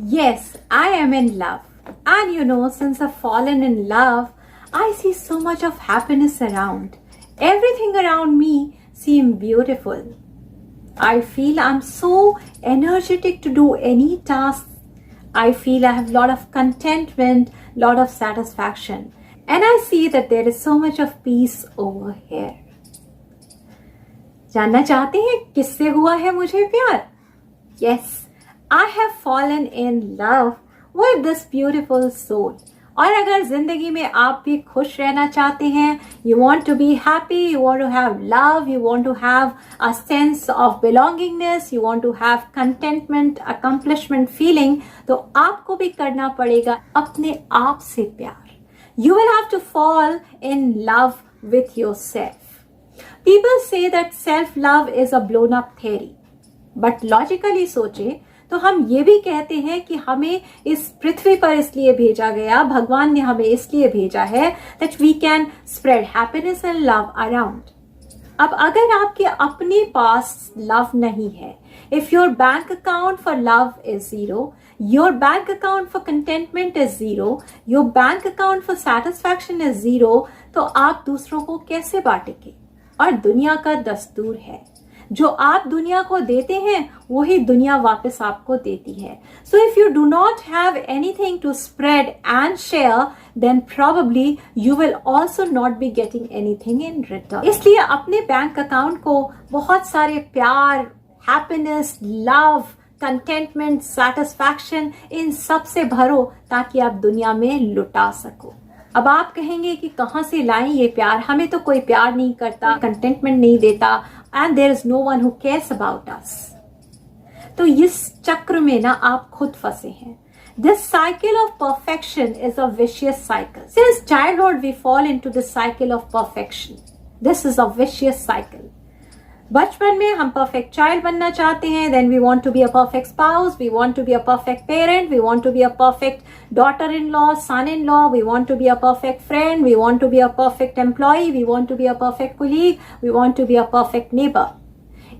Yes, I am in love. And since I've fallen in love, I see so much of happiness around. Everything around me seems beautiful. I feel I'm so energetic to do any task. I feel I have a lot of contentment, lot of satisfaction. And I see that there is so much of peace over here. जानना चाहते हैं किससे हुआ है मुझे प्यार? Yes, I have fallen in love with this beautiful soul. और अगर जिंदगी में आप भी खुश रहना चाहते हैं, you want to be happy, you want to have love, you want to have a sense of belongingness, you want to have contentment, accomplishment feeling, तो आपको भी करना पड़ेगा अपने आप से प्यार. You will have to fall in love with yourself. People say that self-love is a blown-up theory. But logically सोचे तो हम ये भी कहते हैं कि हमें इस पृथ्वी पर इसलिए भेजा गया, भगवान ने हमें इसलिए भेजा है that we can spread happiness and love around. अब अगर आपके अपने पास लव नहीं है, if your bank account for love is zero, your bank account for contentment is zero, your bank account for satisfaction is zero, तो आप दूसरों को कैसे बांटेंगे? और दुनिया का दस्तूर है, जो आप दुनिया को देते हैं वही दुनिया वापस आपको देती है. So if you do not have anything to spread and share, then probably you will also not be getting anything in return. इसलिए अपने बैंक अकाउंट को बहुत सारे प्यार, हैप्पीनेस, लव, कंटेंटमेंट, सेटिस्फैक्शन इन सब से भरो ताकि आप दुनिया में लुटा सको. अब आप कहेंगे कि कहां से लाएं ये प्यार, हमें तो कोई प्यार नहीं करता, कंटेंटमेंट नहीं देता, and there is no one who cares about us. तो इस चक्र में ना आप खुद फंसे हैं. This cycle of perfection is a vicious cycle. Since childhood we fall into this cycle of perfection. This is a vicious cycle. बचपन में हम परफेक्ट चाइल्ड बनना चाहते हैं, then we want to be a perfect spouse, we want to be a perfect parent, we want to be a perfect daughter in law, son in law, we want to be a perfect friend, we want to be a perfect employ, we want to be a perfect colleague, we want to be a perfect neighbour.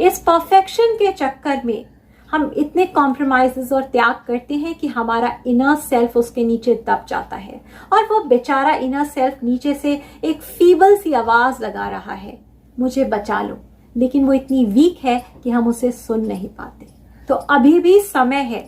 इस perfection के चक्कर में हम इतने compromises और त्याग करते हैं कि हमारा इनर सेल्फ उसके नीचे दब जाता है, और वो बेचारा इनर सेल्फ नीचे से एक फीबल सी आवाज लगा रहा है, मुझे बचा लो, लेकिन वो इतनी वीक है कि हम उसे सुन नहीं पाते. तो अभी भी समय है,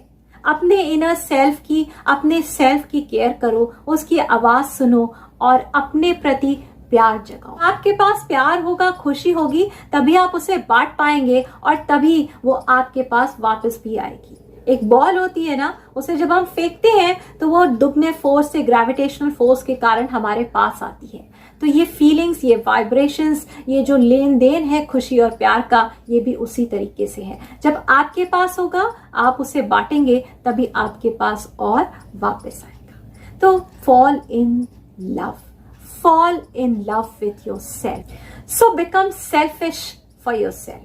अपने इनर सेल्फ की, अपने सेल्फ की केयर करो, उसकी आवाज सुनो और अपने प्रति प्यार जगाओ. आपके पास प्यार होगा, खुशी होगी, तभी आप उसे बांट पाएंगे और तभी वो आपके पास वापस भी आएगी. एक बॉल होती है ना, उसे जब हम फेंकते हैं तो वो दुगने फोर्स से, ग्रेविटेशनल फोर्स के कारण हमारे पास आती है. तो ये फीलिंग्स, ये वाइब्रेशंस, ये जो लेन देन है खुशी और प्यार का, ये भी उसी तरीके से है. जब आपके पास होगा, आप उसे बांटेंगे, तभी आपके पास और वापस आएगा. तो fall in love, fall in love with yourself. So become selfish for yourself.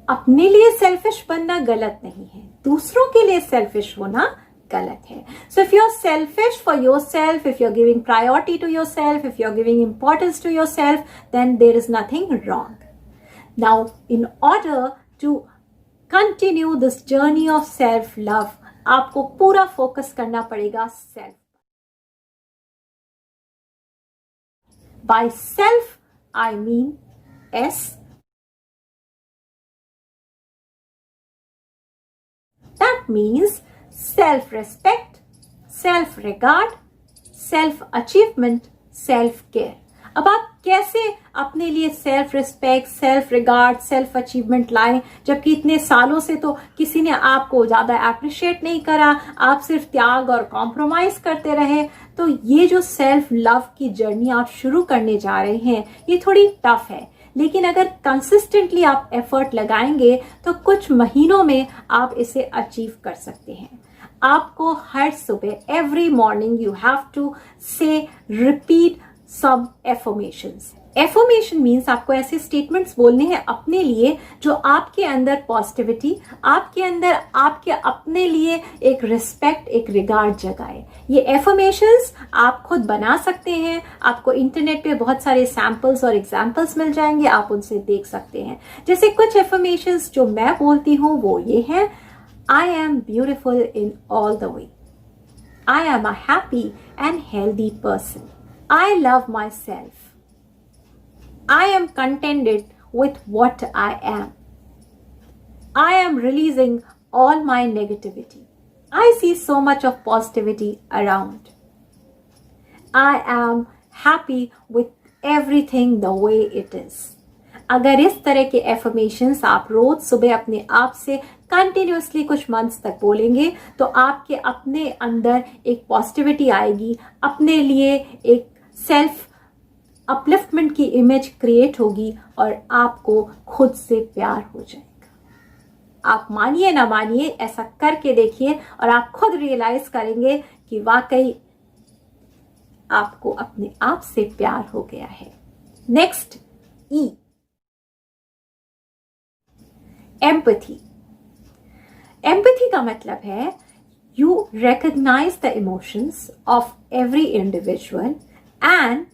अपने लिए सेल्फिश बनना गलत नहीं है, दूसरों के लिए सेल्फिश होना गलत है. So if you're selfish for yourself, if you're giving priority to yourself, if you're giving importance to yourself, then there is nothing wrong. Now, in order to continue this journey of self-love, आपको पूरा focus करना पड़ेगा self. By self, I mean S. That means self-respect, self-regard, self-achievement, self-care. अब आप कैसे अपने लिए self respect, self regard, self achievement लाएं, जबकि इतने सालों से तो किसी ने आपको ज्यादा अप्रिशिएट नहीं करा, आप सिर्फ त्याग और कॉम्प्रोमाइज करते रहे. तो ये जो सेल्फ लव की जर्नी आप शुरू करने जा रहे हैं, ये थोड़ी टफ है, लेकिन अगर कंसिस्टेंटली आप एफर्ट लगाएंगे तो कुछ महीनों में आप इसे अचीव कर सकते हैं. आपको हर सुबह, every morning, you have to say repeat some affirmations. Affirmation means आपको ऐसे स्टेटमेंट्स बोलने हैं अपने लिए जो आपके अंदर पॉजिटिविटी, आपके अंदर आपके अपने लिए एक रिस्पेक्ट, एक रिगार्ड जगाए. ये एफर्मेशंस आप खुद बना सकते हैं. आपको इंटरनेट पे बहुत सारे सैम्पल्स और एग्जाम्पल्स मिल जाएंगे, आप उनसे देख सकते हैं. जैसे कुछ एफर्मेशंस जो मैं बोलती हूँ वो ये हैं: I am beautiful in all the way. I am a happy and healthy person. I love myself. I am contented with what I am. I am releasing all my negativity. I see so much of positivity around. I am happy with everything the way it is. अगर इस तरह के affirmations आप रोज सुबह अपने आप से continuously कुछ मंथ्स तक बोलेंगे तो आपके अपने अंदर एक पॉजिटिविटी आएगी, अपने लिए एक सेल्फ अपलिफ्टमेंट की इमेज क्रिएट होगी और आपको खुद से प्यार हो जाएगा। आप मानिए ना मानिए, ऐसा करके देखिए और आप खुद रियलाइज करेंगे कि वाकई आपको अपने आप से प्यार हो गया है। नेक्स्ट, ई, एम्पैथी। एम्पैथी का मतलब है you recognise the emotions of every individual and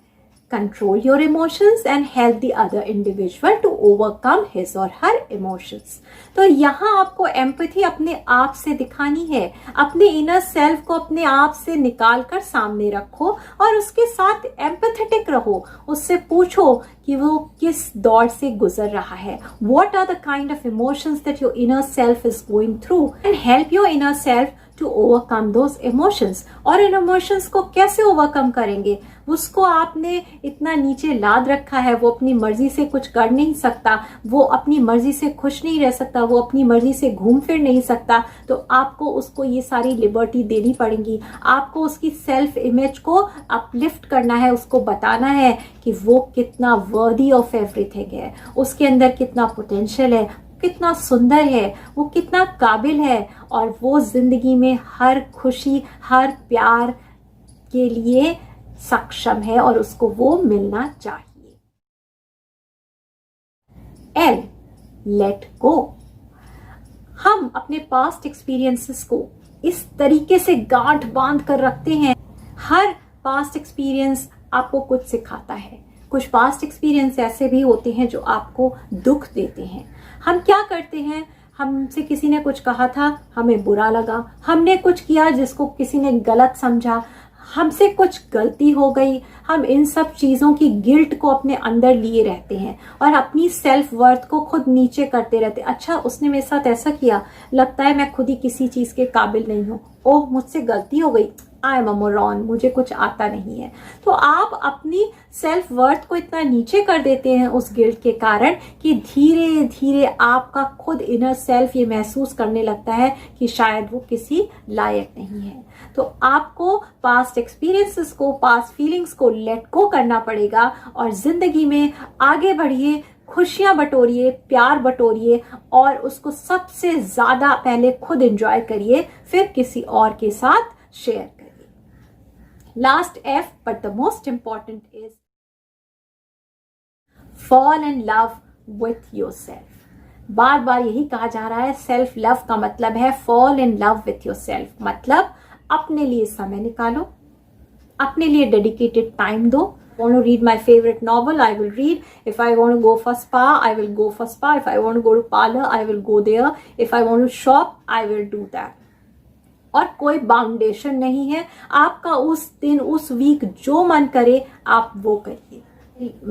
control your emotions and help the other individual to overcome his or her emotions. तो यहाँ आपको एम्पैथी अपने आप से दिखानी है, अपने इनर सेल्फ को अपने आप से निकाल कर सामने रखो और उसके साथ एम्पैथेटिक रहो, उससे पूछो कि वो किस दौर से गुजर रहा है, what are the kind of emotions that your inner self is going through and help your inner self to overcome those emotions. और इन इमोशंस को कैसे ओवरकम करेंगे? उसको आपने इतना नीचे लाद रखा है, वो अपनी मर्जी से कुछ कर नहीं सकता, वो अपनी मर्जी से खुश नहीं रह सकता, वो अपनी मर्जी से घूम फिर नहीं सकता, तो आपको उसको ये सारी लिबर्टी देनी पड़ेगी। आपको उसकी सेल्फ इमेज को अपलिफ्ट करना है, उसको बताना है कि वो कितना वर्दी ऑफ एवरीथिंग है, उसके अंदर कितना पोटेंशियल है, कितना सुंदर है, वो कितना काबिल है और वो जिंदगी में हर खुशी हर प्यार के लिए सक्षम है और उसको वो मिलना चाहिए। L, let go. हम अपने पास्ट एक्सपीरियंसेस को इस तरीके से गांठ बांध कर रखते हैं। हर पास्ट एक्सपीरियंस आपको कुछ सिखाता है। कुछ पास्ट एक्सपीरियंस ऐसे भी होते हैं जो आपको दुख देते हैं। हम क्या करते हैं, हमसे किसी ने कुछ कहा था, हमें बुरा लगा, हमने कुछ किया जिसको किसी ने गलत समझा, हमसे कुछ गलती हो गई, हम इन सब चीज़ों की गिल्ट को अपने अंदर लिए रहते हैं और अपनी सेल्फ वर्थ को खुद नीचे करते रहते। अच्छा, उसने मेरे साथ ऐसा किया, लगता है मैं खुद ही किसी चीज़ के काबिल नहीं हूँ, ओह मुझसे गलती हो गई, आई एम अ मोरॉन, मुझे कुछ आता नहीं है। तो आप अपनी सेल्फ वर्थ को इतना नीचे कर देते हैं उस गिल्ट के कारण कि धीरे धीरे आपका खुद इनर सेल्फ ये महसूस करने लगता है कि शायद वो किसी लायक नहीं है। तो आपको पास्ट एक्सपीरियंसेस को, पास्ट फीलिंग्स को लेट गो करना पड़ेगा और जिंदगी में आगे बढ़िए, खुशियां बटोरिए, प्यार बटोरिए और उसको सबसे ज्यादा पहले खुद एंजॉय करिए, फिर किसी और के साथ शेयर करिए। Last F, but the most important is fall in love with yourself. बार बार यही कहा जा रहा है, सेल्फ लव का मतलब है fall in love with yourself. मतलब अपने लिए समय निकालो, अपने लिए डेडिकेटेड टाइम दो। Want to read my favorite novel, I will read. If I want to go for spa, I will go for spa. If I want to go to parlor, I will go there. If I want to shop, I will do that. और कोई बाउंडेशन नहीं है, आपका उस दिन उस week जो मन करे आप वो करिए।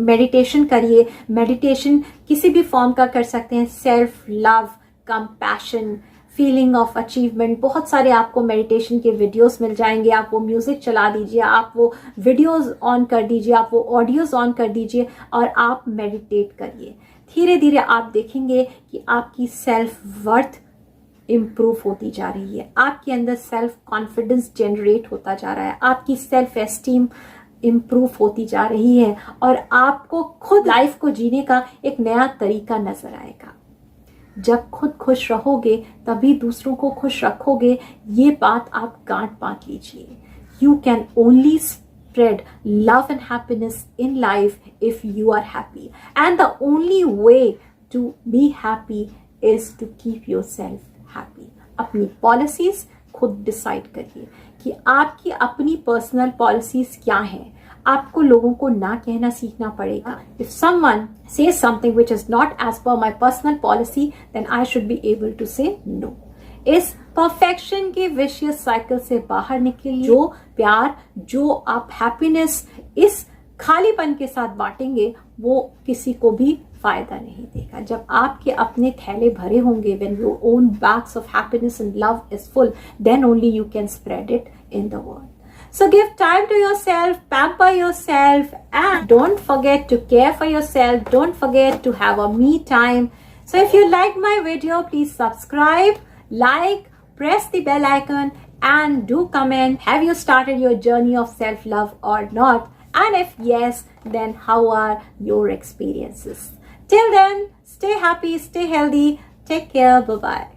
मेडिटेशन करिए, मेडिटेशन किसी भी फॉर्म का कर सकते हैं। Self love, compassion, feeling of achievement, बहुत सारे आपको मेडिटेशन के वीडियोस मिल जाएंगे। आप वो म्यूजिक चला दीजिए, आप वो वीडियोस ऑन कर दीजिए, आप वो ऑडियोज ऑन कर दीजिए और आप मेडिटेट करिए। धीरे धीरे आप देखेंगे कि आपकी सेल्फ वर्थ इम्प्रूव होती जा रही है, आपके अंदर सेल्फ कॉन्फिडेंस जनरेट होता जा रहा है, आपकी सेल्फ एस्टीम इम्प्रूव होती जा रही है और आपको खुद लाइफ को जीने का एक नया तरीका नजर आएगा। जब खुद खुश रहोगे तभी दूसरों को खुश रखोगे, ये बात आप गांठ बांध लीजिए। You can only spread love and happiness in life if you are happy, and the only way to be happy is to keep yourself happy. अपनी पॉलिसीज खुद डिसाइड करिए कि आपकी अपनी पर्सनल पॉलिसीज क्या हैं। आपको लोगों को ना कहना सीखना पड़ेगा। If someone says something which is not as per my personal policy, then I should be able to say no. इस परफेक्शन के विशियस साइकिल से बाहर निकलिए। जो प्यार, जो आप हैप्पीनेस इस खालीपन के साथ बांटेंगे वो किसी को भी फायदा नहीं देगा। जब आपके अपने थैले भरे होंगे, when your own bags of happiness and love is full, then only you can spread it in the world. So give time to yourself, pamper yourself, and don't forget to care for yourself. Don't forget to have a me time. So if you like my video, please subscribe, like, press the bell icon, and do comment. Have you started your journey of self-love or not? And if yes, then how are your experiences? Till then, stay happy, stay healthy. Take care. Bye-bye.